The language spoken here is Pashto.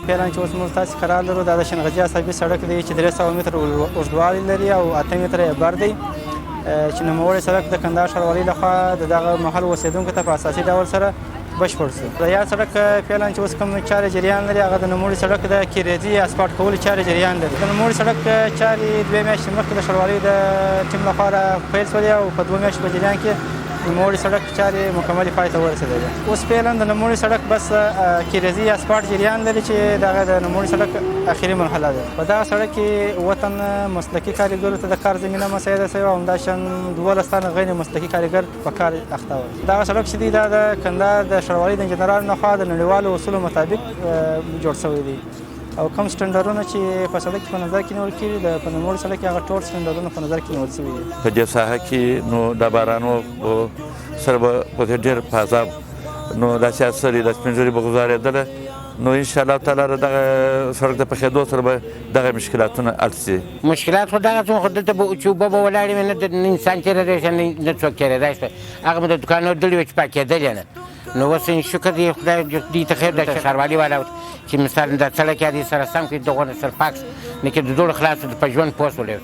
فعلا چې اوس موږ تاسې قرار لرو دا د شنغجي عصبي سړک دی چې 300 متره اوږدوالی لري او 8 متره یې بر دی چې نوموړی سړک د کندهار ښاروالۍ لخوا د دغه محل اوسېدونکو ته په اساسي ډول سره بشپړ شو. د یاد سړک فعلا چې اوس کوم چارې جریان لري هغه د نوموړي سړک د کیریزي اسفالټ کولو چارې جریان لري. د نوموړي سړک چارې 2 میاشتې مخکې د ښاروالۍ د ټیم لخوا پیل شولې او په 2 میاشتو په جریان کې نوموړي سړک چارې مکملې پای ته ورسېدلې. اوس فعلا د نوموړي سړک بس کیریزي اسفالټ جریان لري چې دغه د نوموړي سړک اخري مرحله ده. په دغه سړک کې 7 تنه مسلکي کارګرو ته د کار زمینه مساعده شوې او همداشان 12 تنه غیر مسلکي کارګر په کار اخته وو. دغه سړک چې دی دا د کندهار د ښاروالۍ د انجنیرانو لخوا د نړیوالو اصولو مطابق جوړ شوی دی او کوم سټنډرونه چې په سړک کې په نظر کې نیول کېږي په نوموړي سړک کې هغه ټول سټنډرونه په نظر کې نیول شوي دي. په دې ساحه کې نو د بارانو سره به په ډېر فضا نو داسې اثر یې د سپین ږیري به ګزارېدله نو انشاءالله تعالی دغه سړک د پخېدو سره به دغه مشکلاتونه حل شي. مشکلات خو دغه څه خو دلته به چې اوبه به ولاړې وي نه انسان تېرېدی شي نه څوک تېرېدی شي هغه به د دوکانونو دلې وې چې پاکېدلې نه نو اوس شکر دی خدای دې ته خیر د ښاروالي والا چې مثال دا سړک یې دې سره سم کړي دغونه سر پاک نه کړي د دوړو خلاص په ژوند پوه شولې